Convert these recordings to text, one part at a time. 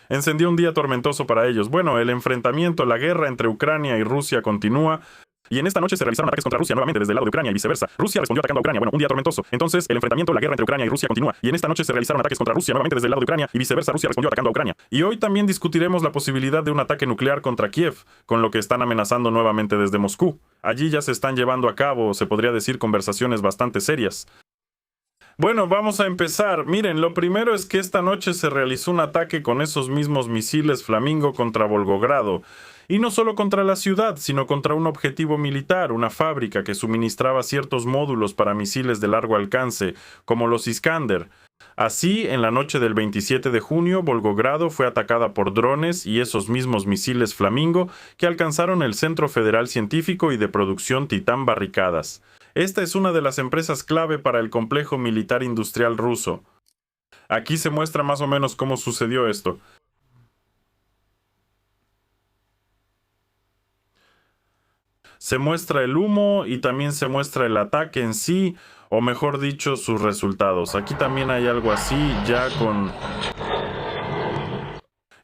Encendió un día tormentoso para ellos. Bueno, el enfrentamiento, la guerra entre Ucrania y Rusia continúa. Y en esta noche se realizaron ataques contra Rusia nuevamente desde el lado de Ucrania y viceversa. Rusia respondió atacando a Ucrania. Bueno, un día tormentoso. Entonces, el enfrentamiento, la guerra entre Ucrania y Rusia continúa. Y en esta noche se realizaron ataques contra Rusia nuevamente desde el lado de Ucrania y viceversa. Rusia respondió atacando a Ucrania. Y hoy también discutiremos la posibilidad de un ataque nuclear contra Kiev, con lo que están amenazando nuevamente desde Moscú. Allí ya se están llevando a cabo, se podría decir, conversaciones bastante serias. Bueno, vamos a empezar. Miren, lo primero es que esta noche se realizó un ataque con esos mismos misiles Flamingo contra Volgogrado. Y no solo contra la ciudad, sino contra un objetivo militar, una fábrica que suministraba ciertos módulos para misiles de largo alcance, como los Iskander. Así, en la noche del 27 de junio, Volgogrado fue atacada por drones y esos mismos misiles Flamingo que alcanzaron el Centro Federal Científico y de Producción Titán Barricadas. Esta es una de las empresas clave para el complejo militar industrial ruso. Aquí se muestra más o menos cómo sucedió esto. Se muestra el humo y también se muestra el ataque en sí, o mejor dicho, sus resultados. Aquí también hay algo así, ya con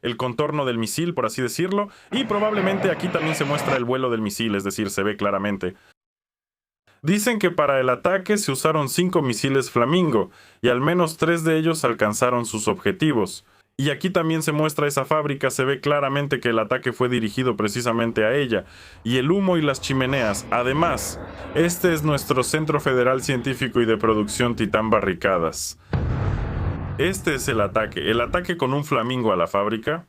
el contorno del misil, por así decirlo, y probablemente aquí también se muestra el vuelo del misil, es decir, se ve claramente. Dicen que para el ataque se usaron 5 misiles Flamingo, y al menos 3 de ellos alcanzaron sus objetivos. Y aquí también se muestra esa fábrica, se ve claramente que el ataque fue dirigido precisamente a ella, y el humo y las chimeneas. Además, este es nuestro Centro Federal Científico y de Producción Titán Barricadas. Este es el ataque con un Flamingo a la fábrica.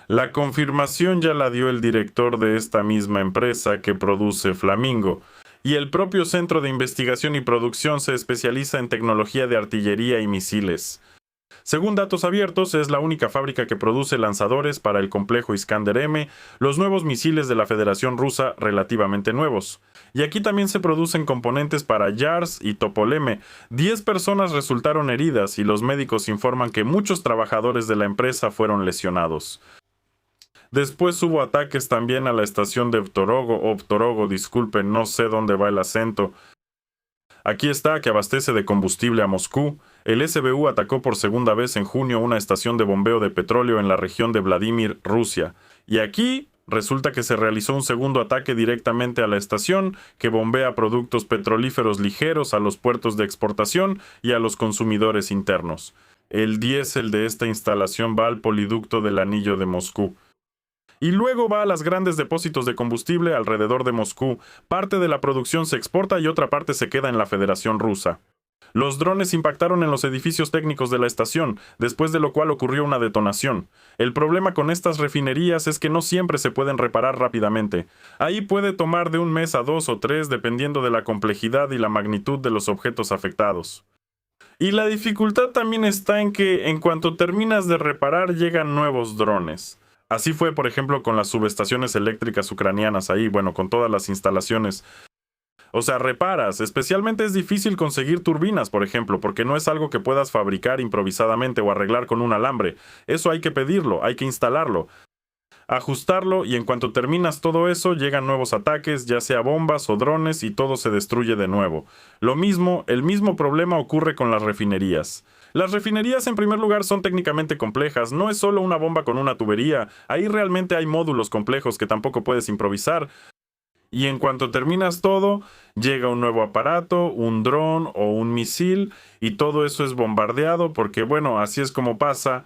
La confirmación ya la dio el director de esta misma empresa que produce Flamingo. Y el propio Centro de Investigación y Producción se especializa en tecnología de artillería y misiles. Según datos abiertos, es la única fábrica que produce lanzadores para el complejo Iskander-M, los nuevos misiles de la Federación Rusa relativamente nuevos. Y aquí también se producen componentes para Yars y Topol-M. 10 personas resultaron heridas y los médicos informan que muchos trabajadores de la empresa fueron lesionados. Después hubo ataques también a la estación de Ptorogo, disculpen, no sé dónde va el acento. Aquí está, que abastece de combustible a Moscú. El SBU atacó por segunda vez en junio una estación de bombeo de petróleo en la región de Vladimir, Rusia. Y aquí resulta que se realizó un segundo ataque directamente a la estación, que bombea productos petrolíferos ligeros a los puertos de exportación y a los consumidores internos. El diésel de esta instalación va al poliducto del anillo de Moscú. Y luego va a los grandes depósitos de combustible alrededor de Moscú. Parte de la producción se exporta y otra parte se queda en la Federación Rusa. Los drones impactaron en los edificios técnicos de la estación, después de lo cual ocurrió una detonación. El problema con estas refinerías es que no siempre se pueden reparar rápidamente. Ahí puede tomar de un mes a 2 o 3 dependiendo de la complejidad y la magnitud de los objetos afectados. Y la dificultad también está en que en cuanto terminas de reparar llegan nuevos drones. Así fue, por ejemplo, con las subestaciones eléctricas ucranianas ahí, bueno, con todas las instalaciones. O sea, reparas, especialmente es difícil conseguir turbinas, por ejemplo, porque no es algo que puedas fabricar improvisadamente o arreglar con un alambre. Eso hay que pedirlo, hay que instalarlo, ajustarlo y en cuanto terminas todo eso llegan nuevos ataques, ya sea bombas o drones y todo se destruye de nuevo. Lo mismo, el mismo problema ocurre con las refinerías. Las refinerías en primer lugar son técnicamente complejas, no es solo una bomba con una tubería, ahí realmente hay módulos complejos que tampoco puedes improvisar. Y en cuanto terminas todo, llega un nuevo aparato, un dron o un misil y todo eso es bombardeado porque bueno, así es como pasa.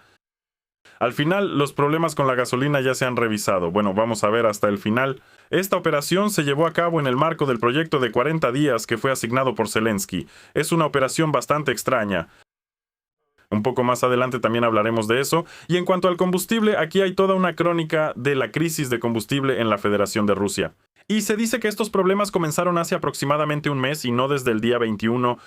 Al final, los problemas con la gasolina ya se han revisado. Bueno, vamos a ver hasta el final. Esta operación se llevó a cabo en el marco del proyecto de 40 días que fue asignado por Zelensky. Es una operación bastante extraña. Un poco más adelante también hablaremos de eso. Y en cuanto al combustible, aquí hay toda una crónica de la crisis de combustible en la Federación de Rusia. Y se dice que estos problemas comenzaron hace aproximadamente un mes y no desde el día 21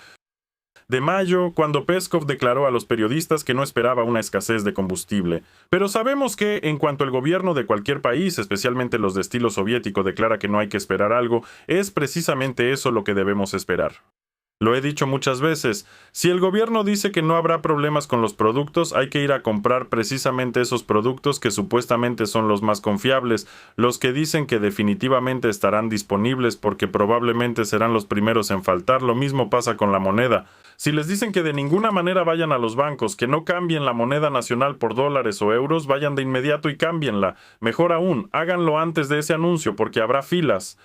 de mayo, cuando Peskov declaró a los periodistas que no esperaba una escasez de combustible. Pero sabemos que, en cuanto el gobierno de cualquier país, especialmente los de estilo soviético, declara que no hay que esperar algo, es precisamente eso lo que debemos esperar. Lo he dicho muchas veces, si el gobierno dice que no habrá problemas con los productos, hay que ir a comprar precisamente esos productos que supuestamente son los más confiables, los que dicen que definitivamente estarán disponibles porque probablemente serán los primeros en faltar. Lo mismo pasa con la moneda. Si les dicen que de ninguna manera vayan a los bancos, que no cambien la moneda nacional por dólares o euros, vayan de inmediato y cámbienla. Mejor aún, háganlo antes de ese anuncio porque habrá filas.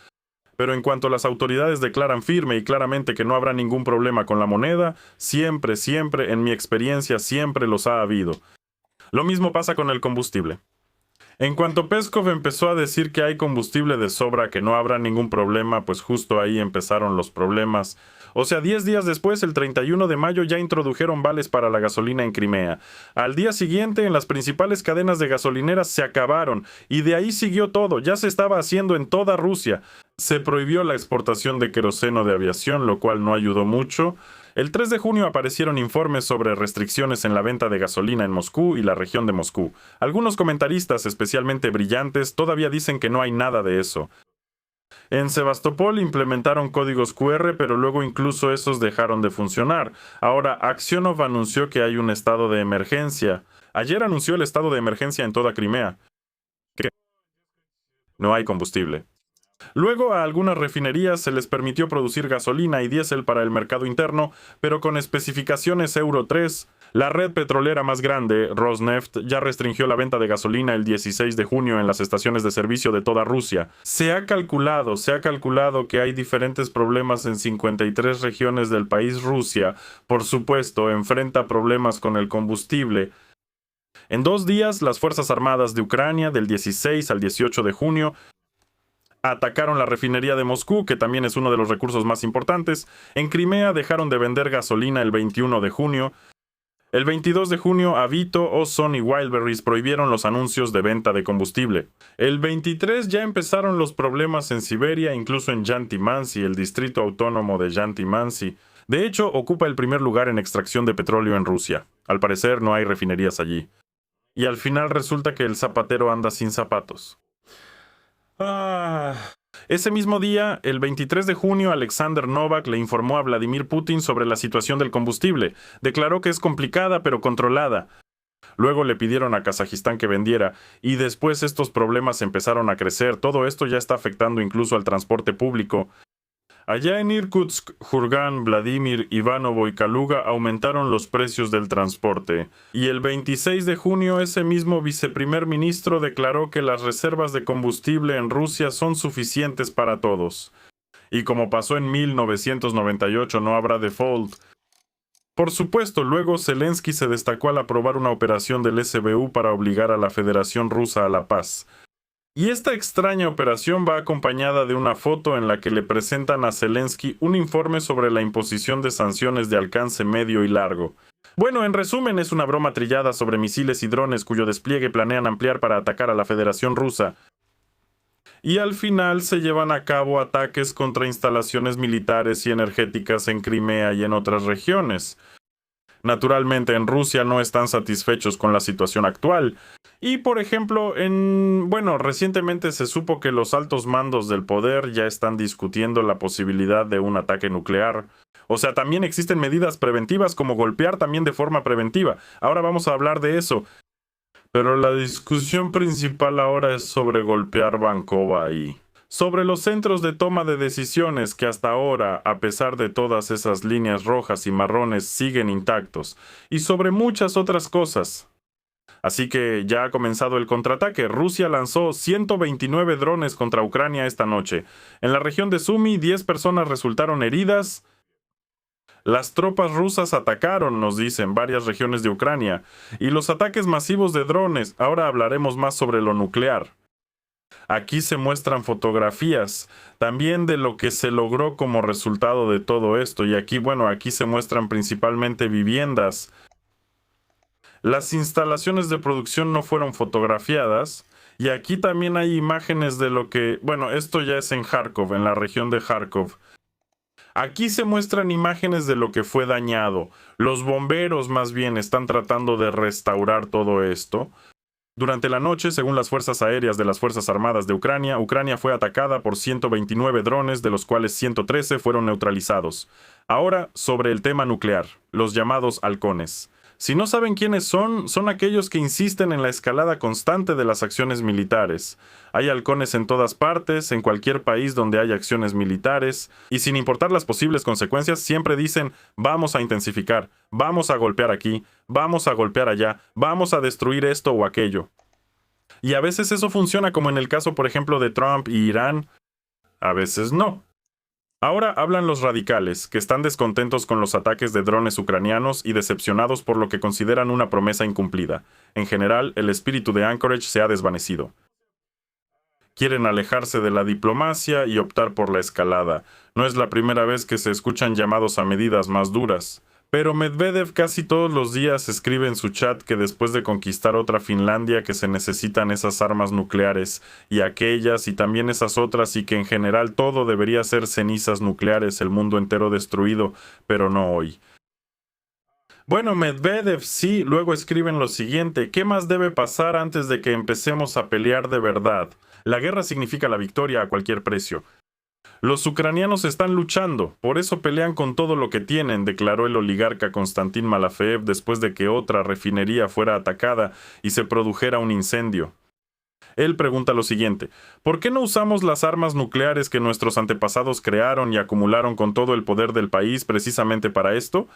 Pero en cuanto las autoridades declaran firme y claramente que no habrá ningún problema con la moneda, siempre, en mi experiencia, siempre los ha habido. Lo mismo pasa con el combustible. En cuanto Peskov empezó a decir que hay combustible de sobra, que no habrá ningún problema, pues justo ahí empezaron los problemas. O sea, 10 días después, el 31 de mayo, ya introdujeron vales para la gasolina en Crimea. Al día siguiente, en las principales cadenas de gasolineras se acabaron, y de ahí siguió todo, ya se estaba haciendo en toda Rusia. Se prohibió la exportación de queroseno de aviación, lo cual no ayudó mucho. El 3 de junio aparecieron informes sobre restricciones en la venta de gasolina en Moscú y la región de Moscú. Algunos comentaristas, especialmente brillantes, todavía dicen que no hay nada de eso. En Sebastopol implementaron códigos QR, pero luego incluso esos dejaron de funcionar. Ahora, Aksionov anunció que hay un estado de emergencia. Ayer anunció el estado de emergencia en toda Crimea. Que no hay combustible. Luego a algunas refinerías se les permitió producir gasolina y diésel para el mercado interno, pero con especificaciones Euro 3. La red petrolera más grande, Rosneft, ya restringió la venta de gasolina el 16 de junio en las estaciones de servicio de toda Rusia. Se ha calculado que hay diferentes problemas en 53 regiones del país. Rusia, por supuesto, enfrenta problemas con el combustible. En 2 días, las Fuerzas Armadas de Ucrania, del 16 al 18 de junio, atacaron la refinería de Moscú, que también es uno de los recursos más importantes. En Crimea dejaron de vender gasolina el 21 de junio. El 22 de junio, Avito, Ozon y Wildberries prohibieron los anuncios de venta de combustible. El 23 ya empezaron los problemas en Siberia, incluso en Yanty-Mansi, el distrito autónomo de Yanty-Mansi. De hecho, ocupa el primer lugar en extracción de petróleo en Rusia. Al parecer no hay refinerías allí. Y al final resulta que el zapatero anda sin zapatos. Ese mismo día, el 23 de junio, Alexander Novak le informó a Vladimir Putin sobre la situación del combustible. Declaró que es complicada pero controlada. Luego le pidieron a Kazajistán que vendiera, y después estos problemas empezaron a crecer. Todo esto ya está afectando incluso al transporte público. Allá en Irkutsk, Jurgan, Vladimir, Ivanovo y Kaluga aumentaron los precios del transporte. Y el 26 de junio, ese mismo viceprimer ministro declaró que las reservas de combustible en Rusia son suficientes para todos. Y como pasó en 1998, no habrá default. Por supuesto, luego Zelensky se destacó al aprobar una operación del SBU para obligar a la Federación Rusa a la paz. Y esta extraña operación va acompañada de una foto en la que le presentan a Zelensky un informe sobre la imposición de sanciones de alcance medio y largo. Bueno, en resumen, es una broma trillada sobre misiles y drones cuyo despliegue planean ampliar para atacar a la Federación Rusa. Y al final se llevan a cabo ataques contra instalaciones militares y energéticas en Crimea y en otras regiones. Naturalmente, en Rusia no están satisfechos con la situación actual. Y, por ejemplo, recientemente se supo que los altos mandos del poder ya están discutiendo la posibilidad de un ataque nuclear. O sea, también existen medidas preventivas como golpear también de forma preventiva. Ahora vamos a hablar de eso. Pero la discusión principal ahora es sobre golpear Bankova y sobre los centros de toma de decisiones que hasta ahora, a pesar de todas esas líneas rojas y marrones, siguen intactos, y sobre muchas otras cosas. Así que ya ha comenzado el contraataque. Rusia lanzó 129 drones contra Ucrania esta noche. En la región de Sumy, 10 personas resultaron heridas. Las tropas rusas atacaron, nos dicen, varias regiones de Ucrania. Y los ataques masivos de drones. Ahora hablaremos más sobre lo nuclear. Aquí se muestran fotografías también de lo que se logró como resultado de todo esto. Y aquí se muestran principalmente viviendas. Las instalaciones de producción no fueron fotografiadas. Y aquí también hay imágenes de lo que... esto ya es en Kharkov, en la región de Kharkov. Aquí se muestran imágenes de lo que fue dañado. Los bomberos más bien están tratando de restaurar todo esto. Durante la noche, según las fuerzas aéreas de las Fuerzas Armadas de Ucrania, Ucrania fue atacada por 129 drones, de los cuales 113 fueron neutralizados. Ahora, sobre el tema nuclear, los llamados halcones. Si no saben quiénes son aquellos que insisten en la escalada constante de las acciones militares. Hay halcones en todas partes, en cualquier país donde hay acciones militares, y sin importar las posibles consecuencias, siempre dicen, vamos a intensificar, vamos a golpear aquí, vamos a golpear allá, vamos a destruir esto o aquello. Y a veces eso funciona, como en el caso, por ejemplo, de Trump y Irán, a veces no. Ahora hablan los radicales, que están descontentos con los ataques de drones ucranianos y decepcionados por lo que consideran una promesa incumplida. En general, el espíritu de Anchorage se ha desvanecido. Quieren alejarse de la diplomacia y optar por la escalada. No es la primera vez que se escuchan llamados a medidas más duras. Pero Medvedev casi todos los días escribe en su chat que después de conquistar otra Finlandia que se necesitan esas armas nucleares y aquellas y también esas otras y que en general todo debería ser cenizas nucleares, el mundo entero destruido, pero no hoy. Bueno, Medvedev sí, luego escriben lo siguiente: ¿qué más debe pasar antes de que empecemos a pelear de verdad? La guerra significa la victoria a cualquier precio. Los ucranianos están luchando, por eso pelean con todo lo que tienen, declaró el oligarca Konstantin Malafeev después de que otra refinería fuera atacada y se produjera un incendio. Él pregunta lo siguiente: ¿por qué no usamos las armas nucleares que nuestros antepasados crearon y acumularon con todo el poder del país precisamente para esto?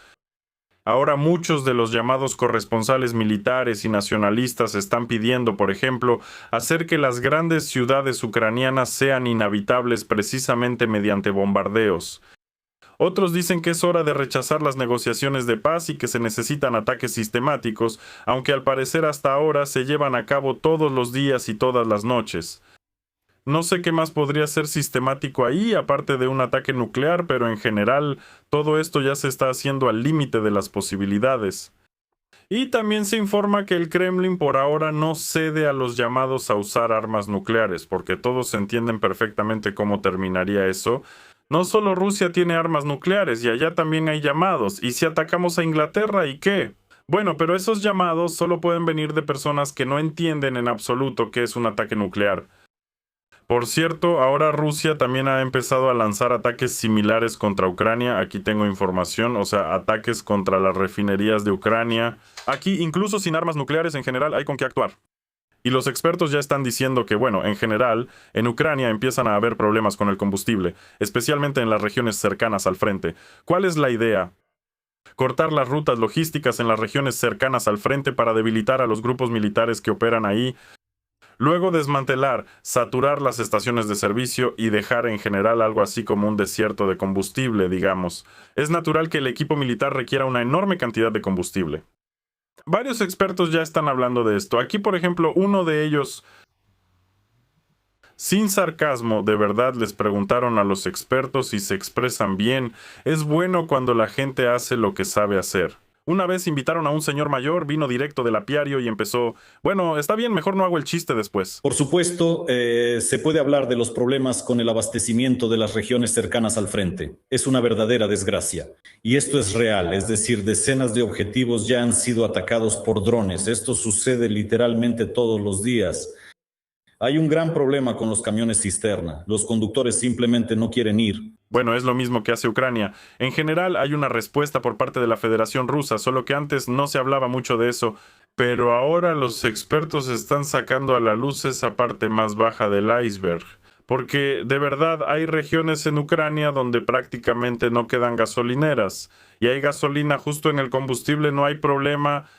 Ahora muchos de los llamados corresponsales militares y nacionalistas están pidiendo, por ejemplo, hacer que las grandes ciudades ucranianas sean inhabitables precisamente mediante bombardeos. Otros dicen que es hora de rechazar las negociaciones de paz y que se necesitan ataques sistemáticos, aunque al parecer hasta ahora se llevan a cabo todos los días y todas las noches. No sé qué más podría ser sistemático ahí, aparte de un ataque nuclear, pero en general todo esto ya se está haciendo al límite de las posibilidades. Y también se informa que el Kremlin por ahora no cede a los llamados a usar armas nucleares, porque todos entienden perfectamente cómo terminaría eso. No solo Rusia tiene armas nucleares, y allá también hay llamados. ¿Y si atacamos a Inglaterra, y qué? Bueno, pero esos llamados solo pueden venir de personas que no entienden en absoluto qué es un ataque nuclear. Por cierto, ahora Rusia también ha empezado a lanzar ataques similares contra Ucrania. Aquí tengo información, o sea, ataques contra las refinerías de Ucrania. Aquí, incluso sin armas nucleares en general, hay con qué actuar. Y los expertos ya están diciendo que, bueno, en general, en Ucrania empiezan a haber problemas con el combustible, especialmente en las regiones cercanas al frente. ¿Cuál es la idea? Cortar las rutas logísticas en las regiones cercanas al frente para debilitar a los grupos militares que operan ahí. Luego desmantelar, saturar las estaciones de servicio y dejar en general algo así como un desierto de combustible, digamos. Es natural que el equipo militar requiera una enorme cantidad de combustible. Varios expertos ya están hablando de esto. Aquí, por ejemplo, uno de ellos, sin sarcasmo, de verdad les preguntaron a los expertos si se expresan bien. Es bueno cuando la gente hace lo que sabe hacer. Una vez invitaron a un señor mayor, vino directo del apiario y empezó: bueno, está bien, mejor no hago el chiste después. Por supuesto, se puede hablar de los problemas con el abastecimiento de las regiones cercanas al frente. Es una verdadera desgracia. Y esto es real, es decir, decenas de objetivos ya han sido atacados por drones. Esto sucede literalmente todos los días. Hay un gran problema con los camiones cisterna. Los conductores simplemente no quieren ir. Bueno, es lo mismo que hace Ucrania. En general hay una respuesta por parte de la Federación Rusa, solo que antes no se hablaba mucho de eso. Pero ahora los expertos están sacando a la luz esa parte más baja del iceberg. Porque de verdad hay regiones en Ucrania donde prácticamente no quedan gasolineras. Y hay gasolina justo en el combustible, no hay problema.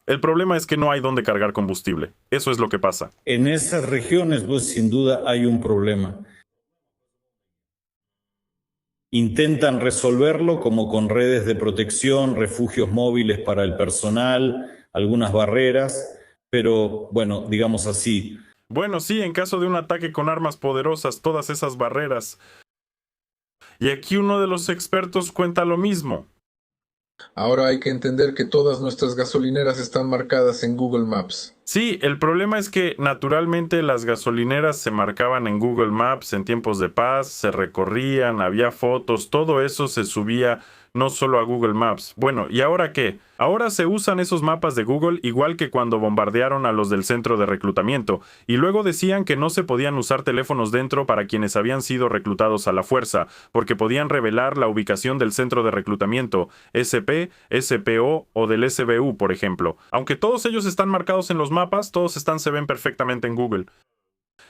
El problema es que no hay dónde cargar combustible. Eso es lo que pasa. En esas regiones, pues sin duda hay un problema. Intentan resolverlo como con redes de protección, refugios móviles para el personal, algunas barreras, pero bueno, digamos así. Bueno, sí, en caso de un ataque con armas poderosas, todas esas barreras. Y aquí uno de los expertos cuenta lo mismo. Ahora hay que entender que todas nuestras gasolineras están marcadas en Google Maps. Sí, el problema es que naturalmente las gasolineras se marcaban en Google Maps en tiempos de paz, se recorrían, había fotos, todo eso se subía no solo a Google Maps. Bueno, ¿y ahora qué? Ahora se usan esos mapas de Google igual que cuando bombardearon a los del centro de reclutamiento, y luego decían que no se podían usar teléfonos dentro para quienes habían sido reclutados a la fuerza, porque podían revelar la ubicación del centro de reclutamiento, SP, SPO o del SBU, por ejemplo. Aunque todos ellos están marcados en los mapas, todos se ven perfectamente en Google.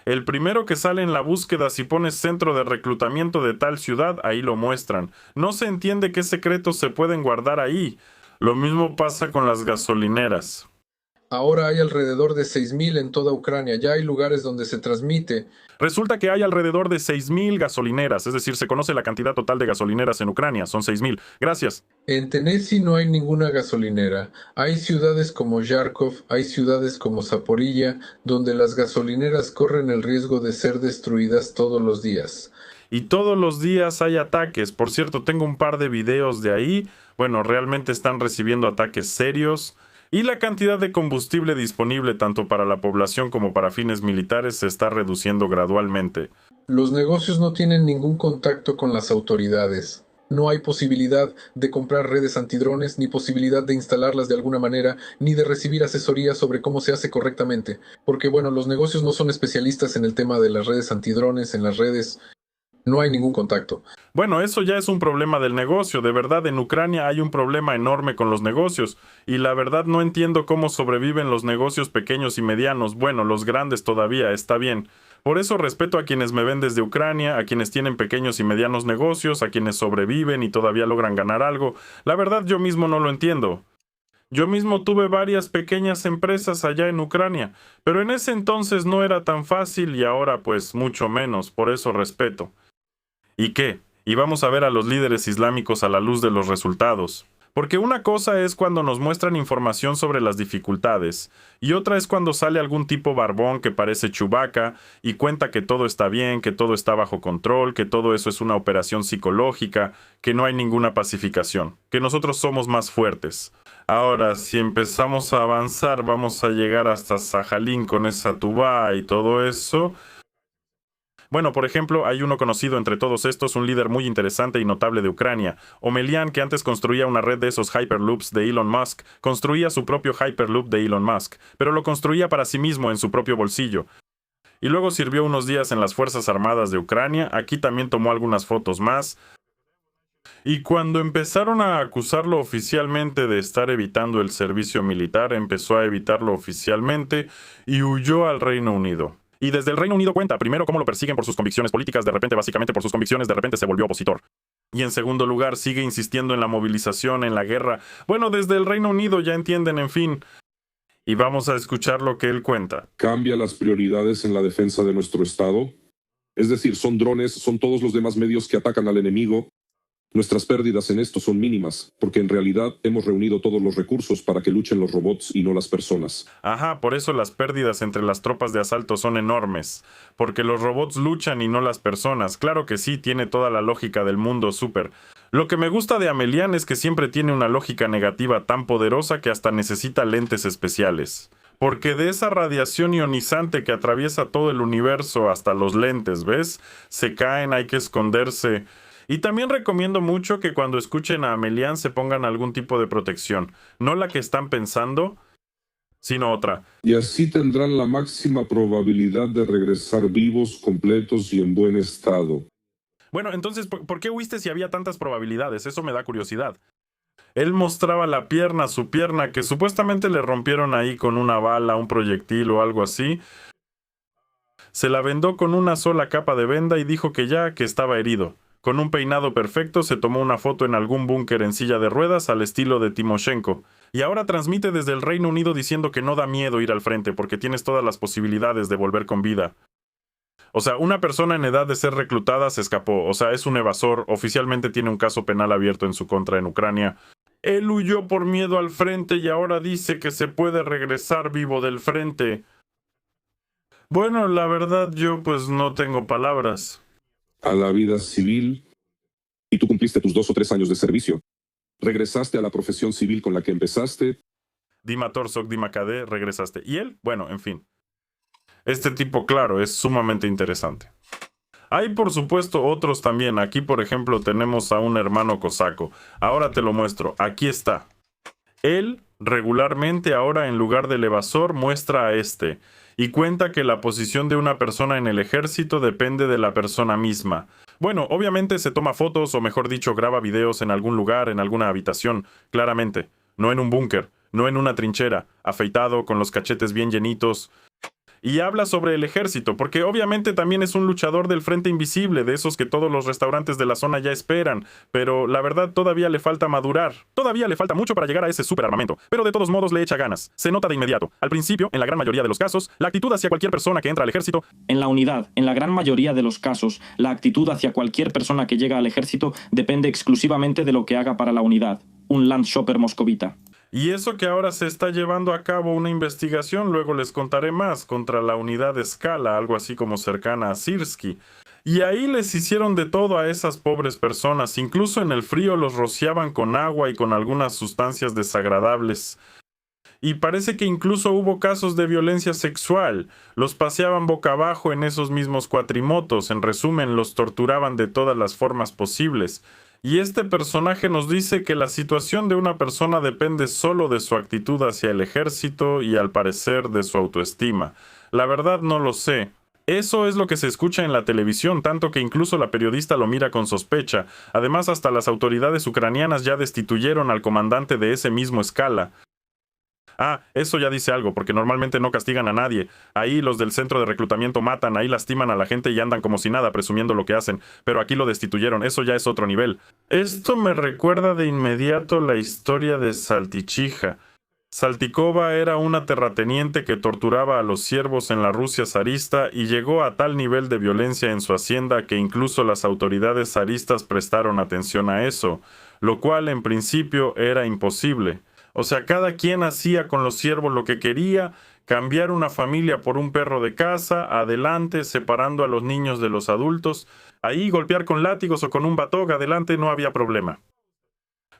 El primero que sale en la búsqueda si pones centro de reclutamiento de tal ciudad, ahí lo muestran. No se entiende qué secretos se pueden guardar ahí. Lo mismo pasa con las gasolineras. Ahora hay alrededor de 6.000 en toda Ucrania. Ya hay lugares donde se transmite. Resulta que hay alrededor de 6.000 gasolineras, es decir, se conoce la cantidad total de gasolineras en Ucrania, son 6.000. Gracias. En Tennessee no hay ninguna gasolinera. Hay ciudades como Yarkov, hay ciudades como Zaporilla, donde las gasolineras corren el riesgo de ser destruidas todos los días. Y todos los días hay ataques. Por cierto, tengo un par de videos de ahí. Bueno, realmente están recibiendo ataques serios. Y la cantidad de combustible disponible tanto para la población como para fines militares se está reduciendo gradualmente. Los negocios no tienen ningún contacto con las autoridades. No hay posibilidad de comprar redes antidrones, ni posibilidad de instalarlas de alguna manera, ni de recibir asesoría sobre cómo se hace correctamente. Porque, bueno, los negocios no son especialistas en el tema de las redes antidrones, en las redes. No hay ningún contacto. Bueno, eso ya es un problema del negocio. De verdad, en Ucrania hay un problema enorme con los negocios. Y la verdad no entiendo cómo sobreviven los negocios pequeños y medianos. Bueno, los grandes todavía, está bien. Por eso respeto a quienes me ven desde Ucrania, a quienes tienen pequeños y medianos negocios, a quienes sobreviven y todavía logran ganar algo. La verdad yo mismo no lo entiendo. Yo mismo tuve varias pequeñas empresas allá en Ucrania, pero en ese entonces no era tan fácil y ahora pues mucho menos, por eso respeto. ¿Y qué? Y vamos a ver a los líderes islámicos a la luz de los resultados. Porque una cosa es cuando nos muestran información sobre las dificultades, y otra es cuando sale algún tipo barbón que parece Chewbacca y cuenta que todo está bien, que todo está bajo control, que todo eso es una operación psicológica, que no hay ninguna pacificación, que nosotros somos más fuertes. Ahora, si empezamos a avanzar, vamos a llegar hasta Sajalín con esa tuba y todo eso. Bueno, por ejemplo, hay uno conocido entre todos estos, un líder muy interesante y notable de Ucrania. Omelian, que antes construía una red de esos Hyperloops de Elon Musk, construía su propio Hyperloop de Elon Musk, pero lo construía para sí mismo en su propio bolsillo. Y luego sirvió unos días en las Fuerzas Armadas de Ucrania, aquí también tomó algunas fotos más. Y cuando empezaron a acusarlo oficialmente de estar evitando el servicio militar, empezó a evitarlo oficialmente y huyó al Reino Unido. Y desde el Reino Unido cuenta, primero, cómo lo persiguen por sus convicciones políticas, de repente, básicamente por sus convicciones, de repente se volvió opositor. Y en segundo lugar, sigue insistiendo en la movilización, en la guerra. Bueno, desde el Reino Unido ya entienden, en fin. Y vamos a escuchar lo que él cuenta. Cambia las prioridades en la defensa de nuestro Estado. Es decir, son drones, son todos los demás medios que atacan al enemigo. Nuestras pérdidas en esto son mínimas, porque en realidad hemos reunido todos los recursos para que luchen los robots y no las personas. Ajá, por eso las pérdidas entre las tropas de asalto son enormes. Porque los robots luchan y no las personas. Claro que sí, tiene toda la lógica del mundo súper. Lo que me gusta de Amelian es que siempre tiene una lógica negativa tan poderosa que hasta necesita lentes especiales. Porque de esa radiación ionizante que atraviesa todo el universo hasta los lentes, ¿ves? Se caen, hay que esconderse. Y también recomiendo mucho que cuando escuchen a Amelian se pongan algún tipo de protección. No la que están pensando, sino otra. Y así tendrán la máxima probabilidad de regresar vivos, completos y en buen estado. Bueno, entonces, ¿por qué huiste si había tantas probabilidades? Eso me da curiosidad. Él mostraba la pierna, su pierna, que supuestamente le rompieron ahí con una bala, un proyectil o algo así. Se la vendó con una sola capa de venda y dijo que estaba herido. Con un peinado perfecto se tomó una foto en algún búnker en silla de ruedas al estilo de Timoshenko. Y ahora transmite desde el Reino Unido diciendo que no da miedo ir al frente porque tienes todas las posibilidades de volver con vida. O sea, una persona en edad de ser reclutada se escapó. O sea, es un evasor. Oficialmente tiene un caso penal abierto en su contra en Ucrania. Él huyó por miedo al frente y ahora dice que se puede regresar vivo del frente. Bueno, la verdad yo pues no tengo palabras. A la vida civil, y tú cumpliste tus 2 o 3 años de servicio. Regresaste a la profesión civil con la que empezaste. Dima Torsok, Dima Kade, regresaste. ¿Y él? Bueno, en fin. Este tipo, claro, es sumamente interesante. Hay por supuesto otros también. Aquí por ejemplo tenemos a un hermano cosaco. Ahora te lo muestro. Aquí está. Él regularmente ahora en lugar del evasor muestra a este y cuenta que la posición de una persona en el ejército depende de la persona misma. Bueno, obviamente se toma fotos o mejor dicho graba videos en algún lugar, en alguna habitación, claramente. No en un búnker, no en una trinchera, afeitado, con los cachetes bien llenitos. Y habla sobre el ejército, porque obviamente también es un luchador del frente invisible, de esos que todos los restaurantes de la zona ya esperan, pero la verdad todavía le falta madurar. Todavía le falta mucho para llegar a ese superarmamento, pero de todos modos le echa ganas. Se nota de inmediato. Al principio, en la gran mayoría de los casos, la actitud hacia cualquier persona que entra al ejército... En la unidad, en la gran mayoría de los casos, la actitud hacia cualquier persona que llega al ejército depende exclusivamente de lo que haga para la unidad. Un Landshopper moscovita. Y eso que ahora se está llevando a cabo una investigación, luego les contaré más, contra la unidad Scala, algo así como cercana a Sirsky. Y ahí les hicieron de todo a esas pobres personas, incluso en el frío los rociaban con agua y con algunas sustancias desagradables. Y parece que incluso hubo casos de violencia sexual. Los paseaban boca abajo en esos mismos cuatrimotos, en resumen, los torturaban de todas las formas posibles. Y este personaje nos dice que la situación de una persona depende solo de su actitud hacia el ejército y al parecer de su autoestima. La verdad no lo sé. Eso es lo que se escucha en la televisión, tanto que incluso la periodista lo mira con sospecha. Además, hasta las autoridades ucranianas ya destituyeron al comandante de ese mismo Scala. Ah, eso ya dice algo, porque normalmente no castigan a nadie. Ahí los del centro de reclutamiento matan, ahí lastiman a la gente y andan como si nada, presumiendo lo que hacen. Pero aquí lo destituyeron, eso ya es otro nivel. Esto me recuerda de inmediato la historia de Saltichija. Saltikova era una terrateniente que torturaba a los siervos en la Rusia zarista y llegó a tal nivel de violencia en su hacienda que incluso las autoridades zaristas prestaron atención a eso, lo cual en principio era imposible. O sea, cada quien hacía con los siervos lo que quería, cambiar una familia por un perro de casa, adelante, separando a los niños de los adultos, ahí golpear con látigos o con un batog, adelante, no había problema.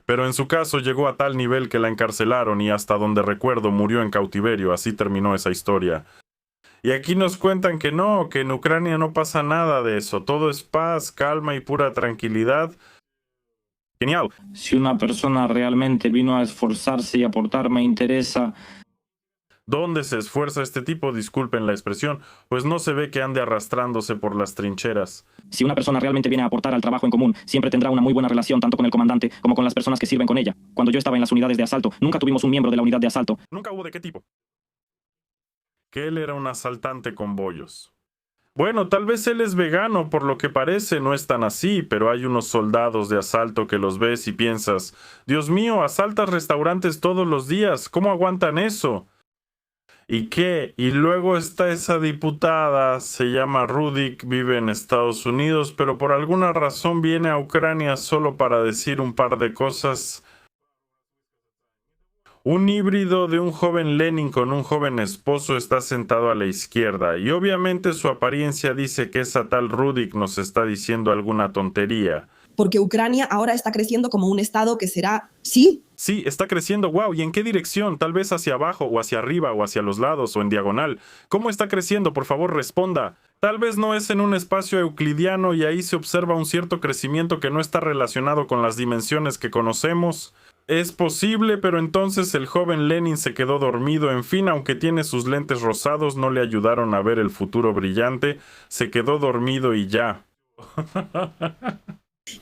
Pero en su caso llegó a tal nivel que la encarcelaron y hasta donde recuerdo murió en cautiverio, así terminó esa historia. Y aquí nos cuentan que no, que en Ucrania no pasa nada de eso, todo es paz, calma y pura tranquilidad. Genial. Si una persona realmente vino a esforzarse y aportar, me interesa. ¿Dónde se esfuerza este tipo? Disculpen la expresión, pues no se ve que ande arrastrándose por las trincheras. Si una persona realmente viene a aportar al trabajo en común, siempre tendrá una muy buena relación tanto con el comandante como con las personas que sirven con ella. Cuando yo estaba en las unidades de asalto, nunca tuvimos un miembro de la unidad de asalto. ¿Nunca hubo de qué tipo? Que él era un asaltante con bollos. Bueno, tal vez él es vegano, por lo que parece, no es tan así, pero hay unos soldados de asalto que los ves y piensas, Dios mío, asaltas restaurantes todos los días, ¿cómo aguantan eso? ¿Y qué? Y luego está esa diputada, se llama Rudik, vive en Estados Unidos, pero por alguna razón viene a Ucrania solo para decir un par de cosas. Un híbrido de un joven Lenin con un joven esposo está sentado a la izquierda, y obviamente su apariencia dice que esa tal Rudik nos está diciendo alguna tontería. Porque Ucrania ahora está creciendo como un estado que será, sí. Sí, está creciendo, wow, ¿y en qué dirección? Tal vez hacia abajo, o hacia arriba, o hacia los lados, o en diagonal. ¿Cómo está creciendo? Por favor, responda. Tal vez no es en un espacio euclidiano y ahí se observa un cierto crecimiento que no está relacionado con las dimensiones que conocemos. Es posible, pero entonces el joven Lenin se quedó dormido. En fin, aunque tiene sus lentes rosados, no le ayudaron a ver el futuro brillante. Se quedó dormido y ya.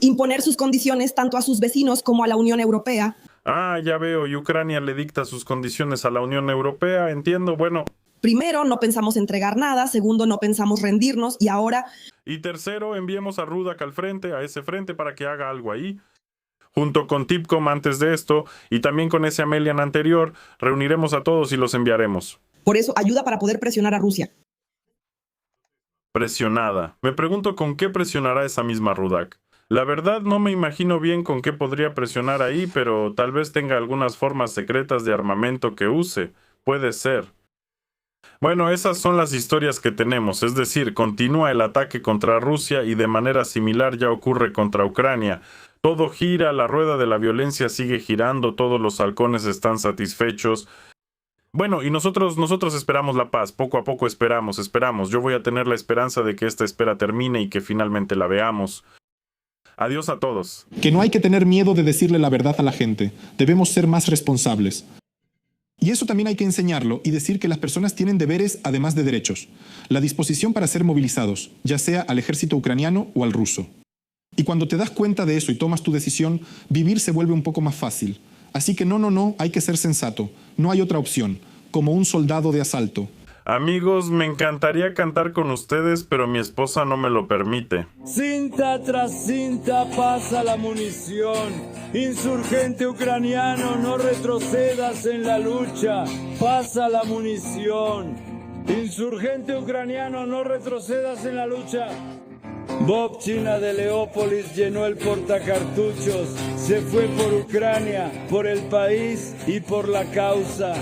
Imponer sus condiciones tanto a sus vecinos como a la Unión Europea. Ah, ya veo, y Ucrania le dicta sus condiciones a la Unión Europea, entiendo, bueno. Primero, no pensamos entregar nada. Segundo, no pensamos rendirnos. Y ahora... Y tercero, enviemos a Rudak al frente, a ese frente, para que haga algo ahí. Junto con Tipcom antes de esto, y también con ese Amelian anterior, reuniremos a todos y los enviaremos. Por eso, ayuda para poder presionar a Rusia. Presionada. Me pregunto con qué presionará esa misma Rudak. La verdad no me imagino bien con qué podría presionar ahí, pero tal vez tenga algunas formas secretas de armamento que use. Puede ser. Bueno, esas son las historias que tenemos, es decir, continúa el ataque contra Rusia y de manera similar ya ocurre contra Ucrania. Todo gira, la rueda de la violencia sigue girando, todos los halcones están satisfechos. Bueno, y nosotros esperamos la paz, poco a poco esperamos. Yo voy a tener la esperanza de que esta espera termine y que finalmente la veamos. Adiós a todos. Que no hay que tener miedo de decirle la verdad a la gente. Debemos ser más responsables. Y eso también hay que enseñarlo y decir que las personas tienen deberes además de derechos. La disposición para ser movilizados, ya sea al ejército ucraniano o al ruso. Y cuando te das cuenta de eso y tomas tu decisión, vivir se vuelve un poco más fácil. Así que no, hay que ser sensato. No hay otra opción. Como un soldado de asalto. Amigos, me encantaría cantar con ustedes, pero mi esposa no me lo permite. Cinta tras cinta pasa la munición. Insurgente ucraniano, no retrocedas en la lucha. Pasa la munición. Insurgente ucraniano, no retrocedas en la lucha. Bobchina de Leópolis llenó el portacartuchos. Se fue por Ucrania, por el país y por la causa.